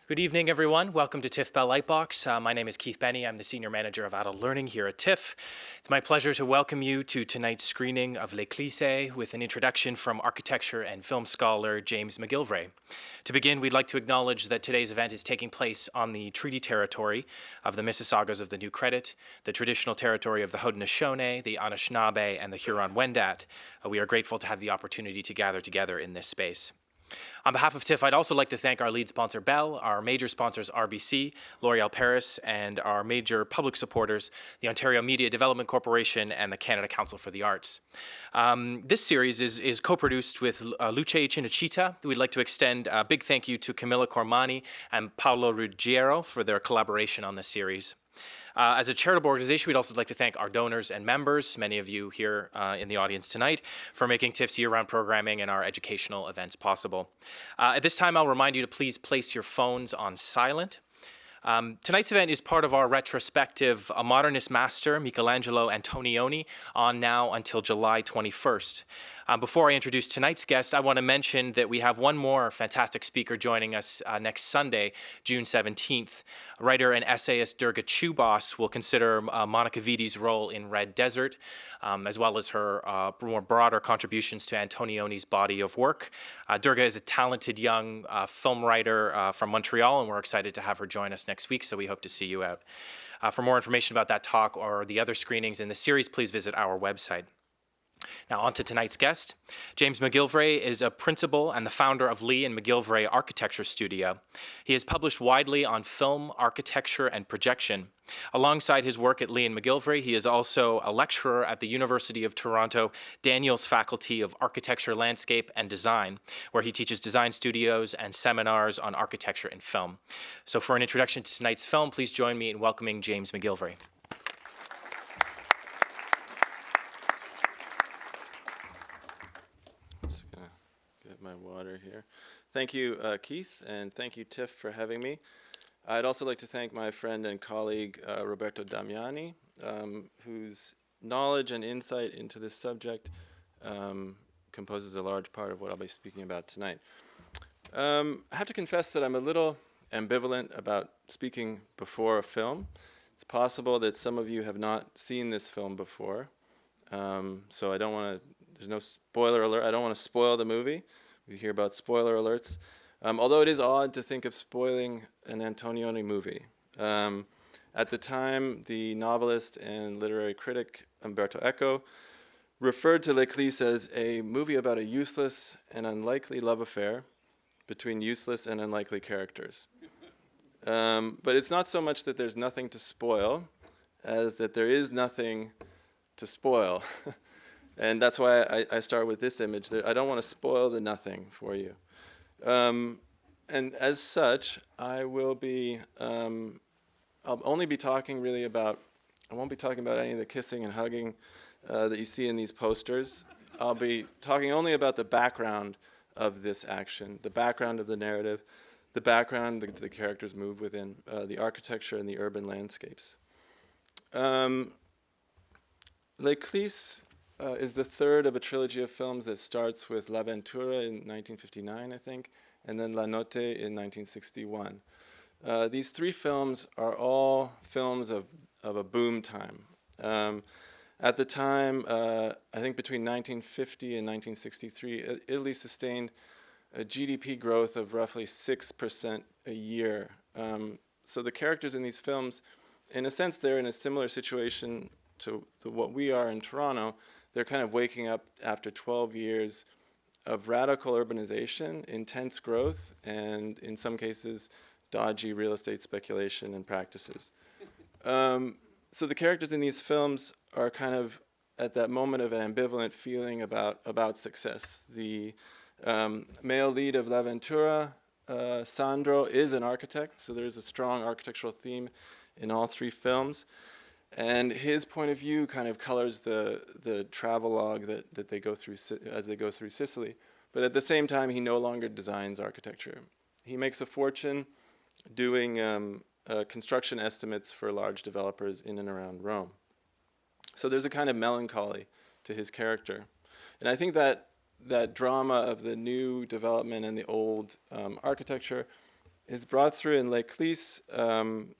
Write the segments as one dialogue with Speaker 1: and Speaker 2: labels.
Speaker 1: Good evening, everyone. Welcome to TIFF Bell Lightbox. My name is Keith Benny. I'm the Senior Manager of Adult Learning here at TIFF. It's my pleasure to welcome you to tonight's screening of L'Éclisse with an introduction from architecture and film scholar James Macgillivray. To begin, we'd like to acknowledge that today's event is taking place on the treaty territory of the Mississaugas of the New Credit, the traditional territory of the Haudenosaunee, the Anishinaabe, and the Huron-Wendat. We are grateful to have the opportunity to gather together in this space. On behalf of TIFF, I'd also like to thank our lead sponsor, Bell, our major sponsors, RBC, L'Oréal Paris, and our major public supporters, the Ontario Media Development Corporation and the Canada Council for the Arts. This series is co-produced with Luce Cinecittà. We'd like to extend a big thank you to Camilla Cormani and Paolo Ruggiero for their collaboration on this series. As a charitable organization, we'd also like to thank our donors and members, many of you here in the audience tonight, for making TIFF's year-round programming and our educational events possible. At this time, I'll remind you to please place your phones on silent. Tonight's event is part of our retrospective A Modernist Master, Michelangelo Antonioni, on now until July 21st. Before I introduce tonight's guest, I want to mention that we have one more fantastic speaker joining us next Sunday, June 17th. Writer and essayist Durga Chubas will consider Monica Vitti's role in Red Desert, as well as her more broader contributions to Antonioni's body of work. Durga is a talented young film writer from Montreal, and we're excited to have her join us next week, so we hope to see you out. For more information about that talk or the other screenings in the series, please visit our website. Now on to tonight's guest. James Macgillvray is a principal and the founder of Lee and Macgillvray Architecture Studio. He has published widely on film, architecture, and projection. Alongside his work at Lee and Macgillvray, he is also a lecturer at the University of Toronto Daniels Faculty of Architecture, Landscape, and Design, where he teaches design studios and seminars on architecture and film. So for an introduction to tonight's film, please join me in welcoming James Macgillvray.
Speaker 2: My water here. Thank you, Keith, and thank you, TIFF, for having me. I'd also like to thank my friend and colleague, Roberto Damiani, whose knowledge and insight into this subject composes a large part of what I'll be speaking about tonight. I have to confess that I'm a little ambivalent about speaking before a film. It's possible that some of you have not seen this film before, so I don't want to, there's no spoiler alert, I don't want to spoil the movie. We hear about spoiler alerts, although it is odd to think of spoiling an Antonioni movie. At the time, the novelist and literary critic Umberto Eco referred to L'Éclisse as a movie about a useless and unlikely love affair between useless and unlikely characters. But it's not so much that there's nothing to spoil as that there is nothing to spoil. And that's why I start with this image. I don't want to spoil the nothing for you. And as such, I will be, I'll only be talking really about, I won't be talking about any of the kissing and hugging that you see in these posters. I'll be talking only about the background of this action, the background of the narrative, the background that the characters move within, the architecture and the urban landscapes. L'Éclisse is the third of a trilogy of films that starts with L'Avventura in 1959, I think, and then La Notte in 1961. These three films are all films of a boom time. At the time, I think between 1950 and 1963, Italy sustained a GDP growth of roughly 6% a year. So the characters in these films, in a sense, they're in a similar situation to what we are in Toronto. They're kind of waking up after 12 years of radical urbanization, intense growth, and in some cases, dodgy real estate speculation and practices. So the characters in these films are kind of at that moment of an ambivalent feeling about success. The male lead of L'Avventura, Sandro, is an architect, so there's a strong architectural theme in all three films. And his point of view kind of colors the travelogue that they go through as they go through Sicily. But at the same time, he no longer designs architecture. He makes a fortune doing construction estimates for large developers in and around Rome. So there's a kind of melancholy to his character. And I think that drama of the new development and the old architecture is brought through in L'Éclisse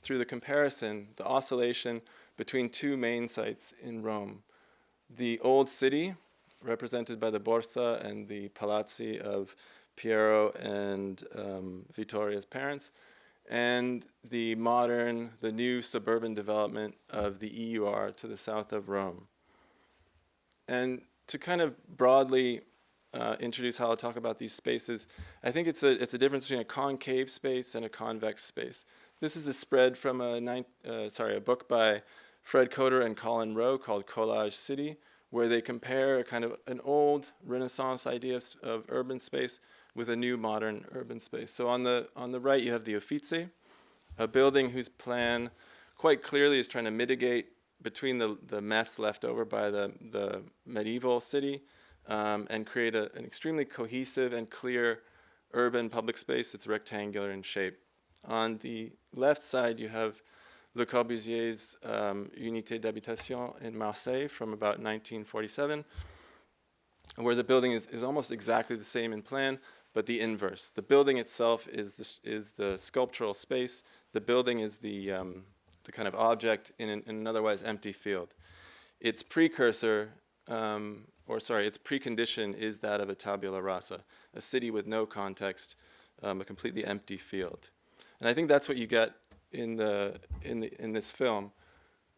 Speaker 2: through the comparison, the oscillation between two main sites in Rome. The old city, represented by the Borsa and the Palazzi of Piero and Vittoria's parents, and the modern, the new suburban development of the EUR to the south of Rome. And to kind of broadly introduce how I'll talk about these spaces, I think it's a difference between a concave space and a convex space. This is a spread from a book by Fred Coder and Colin Rowe called Collage City, where they compare kind of an old Renaissance idea of urban space with a new modern urban space. So on the right you have the Uffizi, a building whose plan quite clearly is trying to mitigate between the mess left over by the medieval city and create an extremely cohesive and clear urban public space that's rectangular in shape. On the left side you have Le Corbusier's Unité d'Habitation in Marseille from about 1947, where the building is almost exactly the same in plan, but the inverse. The building itself is the sculptural space. The building is the kind of object in an otherwise empty field. Its precursor, its precondition is that of a tabula rasa, a city with no context, a completely empty field. And I think that's what you get in this film.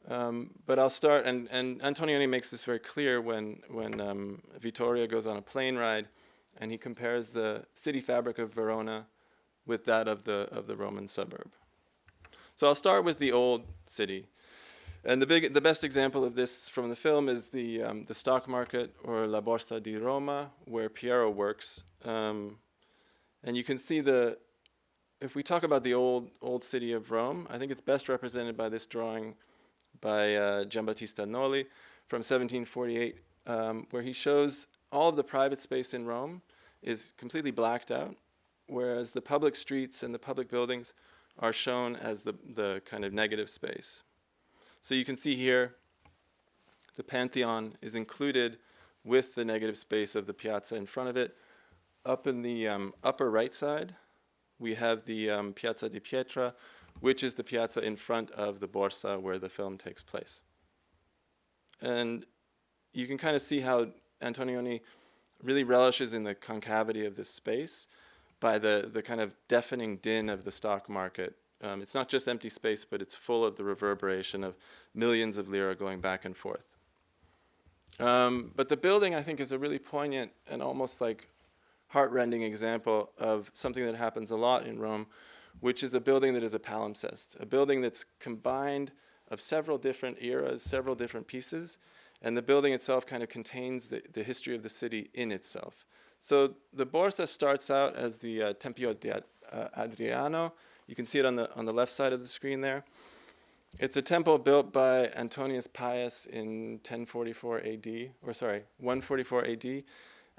Speaker 2: But I'll start, and Antonioni makes this very clear when Vittoria goes on a plane ride, and he compares the city fabric of Verona with that of the Roman suburb. So I'll start with the old city, and the best example of this from the film is the stock market, or La Borsa di Roma, where Piero works, and you can see if we talk about the old city of Rome, I think it's best represented by this drawing by Giambattista Noli from 1748, where he shows all of the private space in Rome is completely blacked out, whereas the public streets and the public buildings are shown as the kind of negative space. So you can see here the Pantheon is included with the negative space of the piazza in front of it. Up in the upper right side, we have the Piazza di Pietra, which is the piazza in front of the Borsa where the film takes place. And you can kind of see how Antonioni really relishes in the concavity of this space by the kind of deafening din of the stock market. It's not just empty space, but it's full of the reverberation of millions of lira going back and forth. But the building, I think, is a really poignant and almost like heart-rending example of something that happens a lot in Rome, which is a building that is a palimpsest, a building that's combined of several different eras, several different pieces, and the building itself kind of contains the history of the city in itself. So the Borsa starts out as the Tempio di Adriano. You can see it on the left side of the screen there. It's a temple built by Antonius Pius in 144 AD,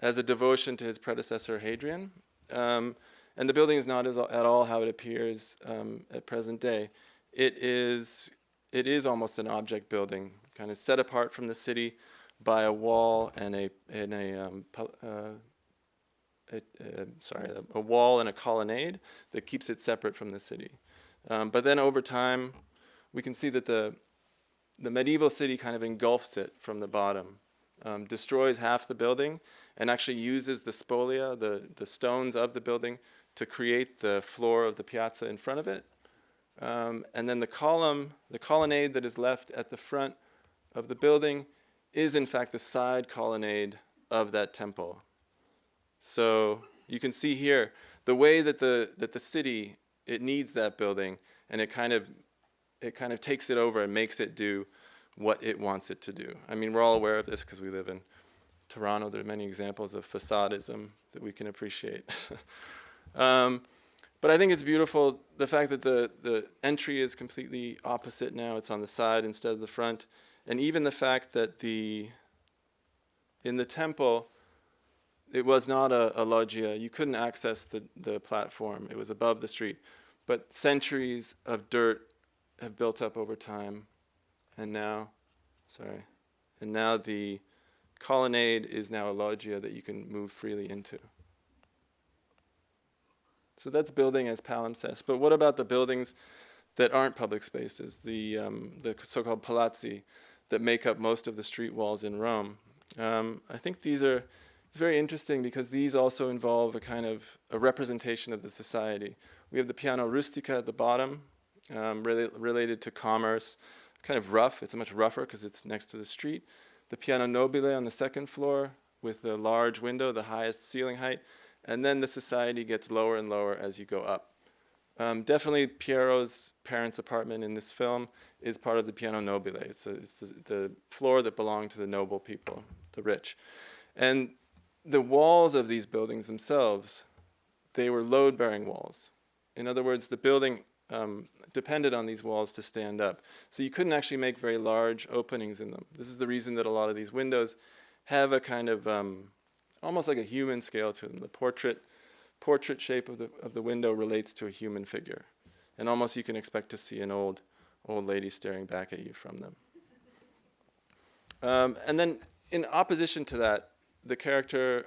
Speaker 2: as a devotion to his predecessor Hadrian. And the building is not at all how it appears at present day. It is almost an object building, kind of set apart from the city by a wall and a wall and a colonnade that keeps it separate from the city. But then over time, we can see that the medieval city kind of engulfs it from the bottom, destroys half the building, and actually uses the spolia, the stones of the building, to create the floor of the piazza in front of it. And then the colonnade that is left at the front of the building is in fact the side colonnade of that temple. So you can see here the way that the city, it needs that building, and it kind of takes it over and makes it do what it wants it to do. I mean, we're all aware of this because we live in Toronto. There are many examples of facadism that we can appreciate. But I think it's beautiful, the fact that the entry is completely opposite now. It's on the side instead of the front. And even the fact that in the temple, it was not a loggia. You couldn't access the platform. It was above the street. But centuries of dirt have built up over time. And now the colonnade is now a loggia that you can move freely into. So that's building as palimpsest. But what about the buildings that aren't public spaces, the so-called palazzi that make up most of the street walls in Rome? I think it's very interesting because these also involve a kind of a representation of the society. We have the piano rustica at the bottom, related to commerce, kind of rough. It's much rougher because it's next to the street. The piano nobile on the second floor with the large window, the highest ceiling height, and then the society gets lower and lower as you go up. Definitely Piero's parents' apartment in this film is part of the piano nobile. It's the floor that belonged to the noble people, the rich. And the walls of these buildings themselves, they were load-bearing walls. In other words, the building depended on these walls to stand up. So you couldn't actually make very large openings in them. This is the reason that a lot of these windows have a kind of almost like a human scale to them. The portrait shape of the window relates to a human figure. And almost you can expect to see an old lady staring back at you from them. And then in opposition to that, the character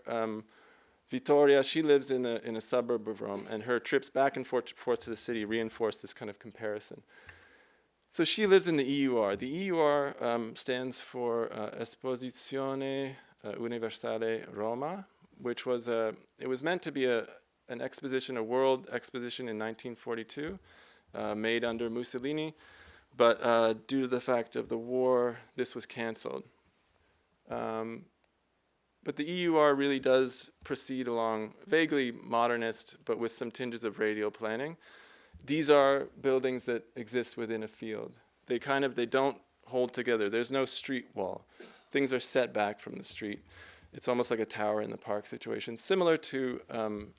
Speaker 2: Vittoria, she lives in a suburb of Rome, and her trips back and forth to the city reinforce this kind of comparison. So she lives in the EUR. The EUR stands for Esposizione Universale Roma, which was it was meant to be an exposition, a world exposition in 1942, made under Mussolini, but due to the fact of the war, this was canceled. But the EUR really does proceed along vaguely modernist, but with some tinges of radial planning. These are buildings that exist within a field. They don't hold together. There's no street wall. Things are set back from the street. It's almost like a tower in the park situation, similar to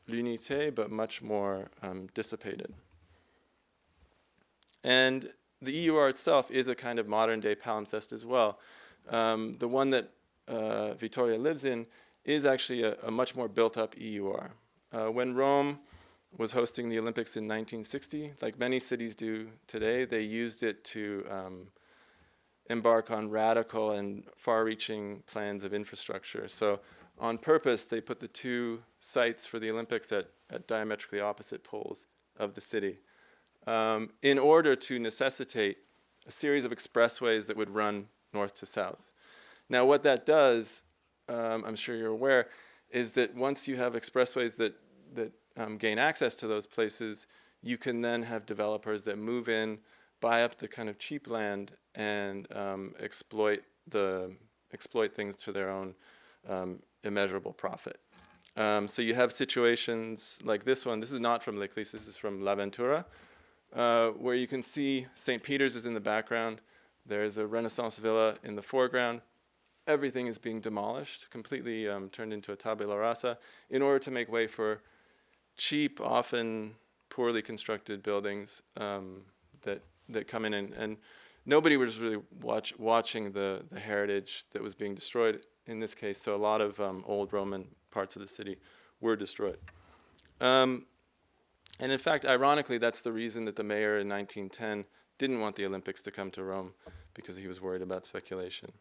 Speaker 2: l'Unité, but much more dissipated. And the EUR itself is a kind of modern-day palimpsest as well. The one that Vittoria lives in is actually a much more built-up EUR. When Rome was hosting the Olympics in 1960, like many cities do today, they used it to embark on radical and far-reaching plans of infrastructure. So on purpose, they put the two sites for the Olympics at diametrically opposite poles of the city in order to necessitate a series of expressways that would run north to south. Now, what that does, I'm sure you're aware, is that once you have expressways that gain access to those places, you can then have developers that move in, buy up the kind of cheap land, and exploit things to their own immeasurable profit. So you have situations like this one. This is not from L'Eclisse, this is from L'Avventura, where you can see St. Peter's is in the background. There's a Renaissance villa in the foreground. Everything is being demolished, completely turned into a tabula rasa, in order to make way for cheap, often poorly constructed buildings that come in, and nobody was really watching the heritage that was being destroyed in this case. So a lot of old Roman parts of the city were destroyed. And in fact, ironically, that's the reason that the mayor in 1910 didn't want the Olympics to come to Rome, because he was worried about speculation.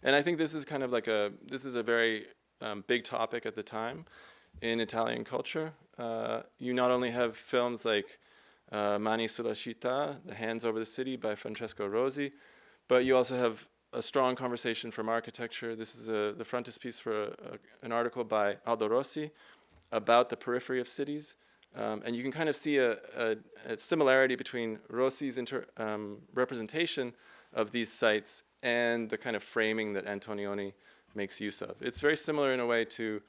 Speaker 2: And I think this is kind of like a very big topic at the time in Italian culture. You not only have films like Mani sulla città, The Hands Over the City by Francesco Rosi, but you also have a strong conversation from architecture. This is the frontispiece for an article by Aldo Rossi about the periphery of cities. And you can kind of see a similarity between Rossi's representation of these sites and the kind of framing that Antonioni makes use of. It's very similar in a way to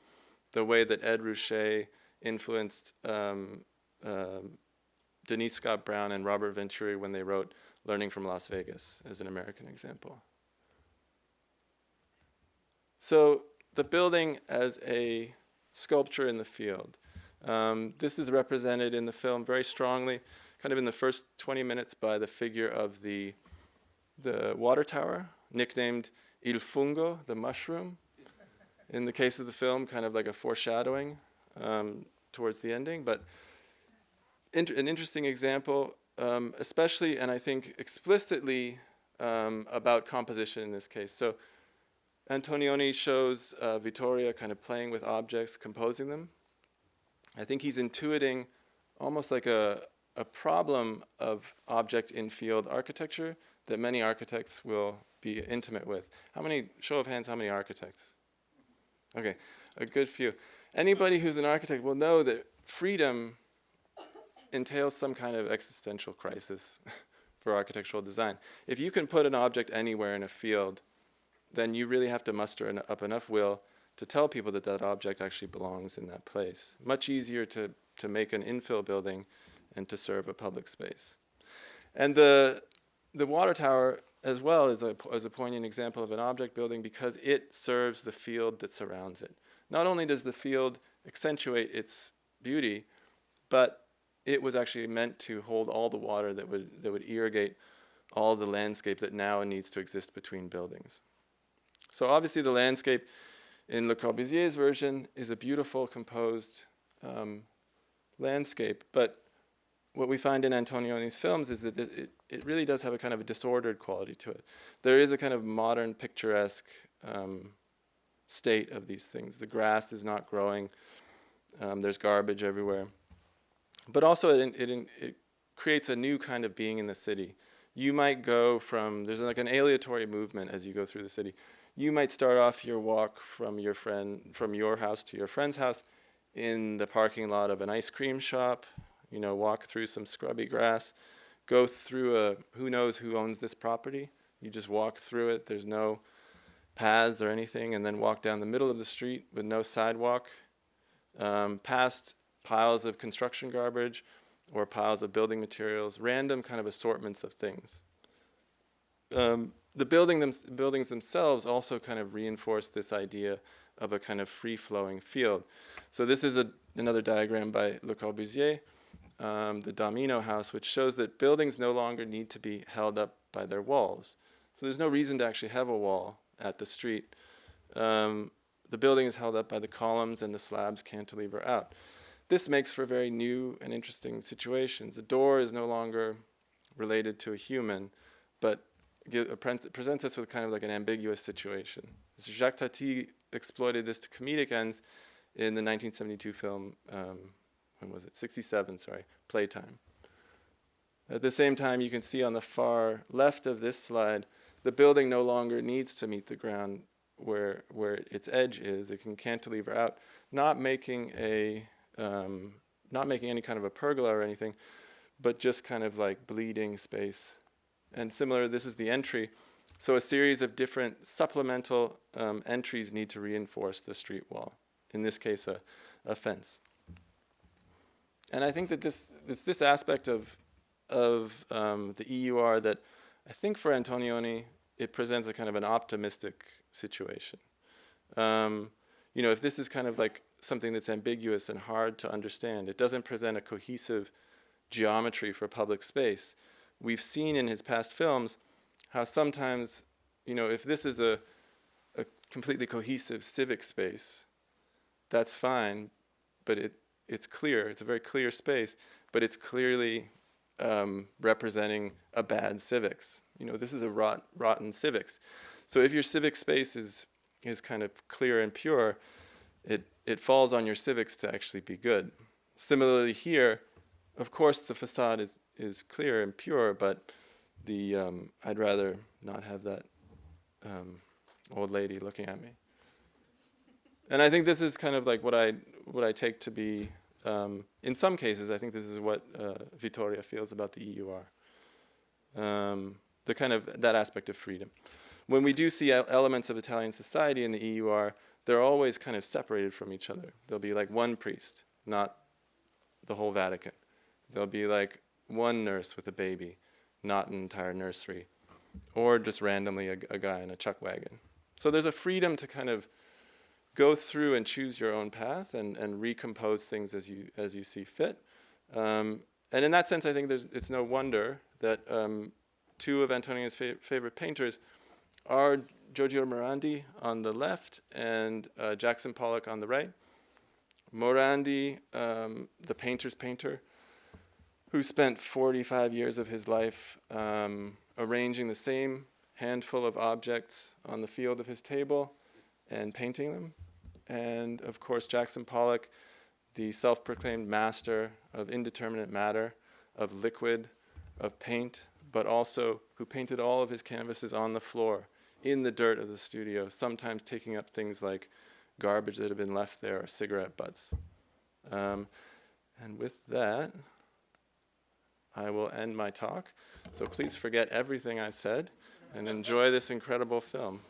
Speaker 2: the way that Ed Ruscha influenced Denise Scott Brown and Robert Venturi when they wrote Learning from Las Vegas, as an American example. So the building as a sculpture in the field. This is represented in the film very strongly, kind of in the first 20 minutes, by the figure of the water tower, nicknamed Il Fungo, the mushroom. In the case of the film, kind of like a foreshadowing towards the ending. But an interesting example, especially, and I think explicitly, about composition in this case. So Antonioni shows Vittoria kind of playing with objects, composing them. I think he's intuiting almost like a problem of object in field architecture that many architects will be intimate with. How many, show of hands, how many architects? Okay, a good few. Anybody who's an architect will know that freedom entails some kind of existential crisis for architectural design. If you can put an object anywhere in a field, then you really have to muster up enough will to tell people that that object actually belongs in that place. Much easier to make an infill building and to serve a public space. And the water tower as well is a poignant example of an object building because it serves the field that surrounds it. Not only does the field accentuate its beauty, but it was actually meant to hold all the water that would irrigate all the landscape that now needs to exist between buildings. So obviously the landscape in Le Corbusier's version is a beautiful composed landscape, but what we find in Antonioni's films is that it really does have a kind of a disordered quality to it. There is a kind of modern picturesque state of these things. The grass is not growing. There's garbage everywhere. But also it creates a new kind of being in the city. You might go from, there's like an aleatory movement as you go through the city. You might start off your walk from your house to your friend's house in the parking lot of an ice cream shop, walk through some scrubby grass, go through who knows who owns this property. You just walk through it. There's no paths or anything, and then walk down the middle of the street with no sidewalk, past piles of construction garbage or piles of building materials, random kind of assortments of things. The buildings themselves also kind of reinforce this idea of a kind of free-flowing field. So this is another diagram by Le Corbusier, the Domino house, which shows that buildings no longer need to be held up by their walls. So there's no reason to actually have a wall at the street. The building is held up by the columns and the slabs cantilever out. This makes for very new and interesting situations. The door is no longer related to a human, but presents us with kind of like an ambiguous situation. Jacques Tati exploited this to comedic ends in the 1972 film, when was it? 67, sorry, Playtime. At the same time, you can see on the far left of this slide, the building no longer needs to meet the ground where its edge is. It can cantilever out, not making any kind of a pergola or anything, but just kind of like bleeding space. And similar, this is the entry. So a series of different supplemental entries need to reinforce the street wall. In this case, a fence. And I think that this aspect of the EUR that I think for Antonioni, it presents a kind of an optimistic situation. If this is kind of like something that's ambiguous and hard to understand, it doesn't present a cohesive geometry for public space. We've seen in his past films how sometimes, if this is a completely cohesive civic space, that's fine, but it's clear. It's a very clear space, but it's clearly representing a bad civics. This is a rotten civics. So if your civic space is kind of clear and pure, it falls on your civics to actually be good. Similarly here, of course the facade is clear and pure, but I'd rather not have that old lady looking at me. And I think this is kind of like what I take to be, in some cases, I think this is what Vittoria feels about the EUR. The kind of, that aspect of freedom. When we do see elements of Italian society in the EUR, they're always kind of separated from each other. There'll be like one priest, not the whole Vatican. There'll be like one nurse with a baby, not an entire nursery, or just randomly a guy in a chuck wagon. So there's a freedom to kind of go through and choose your own path and recompose things as you see fit. And in that sense, I think it's no wonder that two of Antonioni's favorite painters are Giorgio Morandi on the left and Jackson Pollock on the right. Morandi, the painter's painter, who spent 45 years of his life arranging the same handful of objects on the field of his table and painting them. And of course, Jackson Pollock, the self-proclaimed master of indeterminate matter, of liquid, of paint, but also who painted all of his canvases on the floor, in the dirt of the studio, sometimes taking up things like garbage that had been left there or cigarette butts. And with that, I will end my talk. So please forget everything I said and enjoy this incredible film.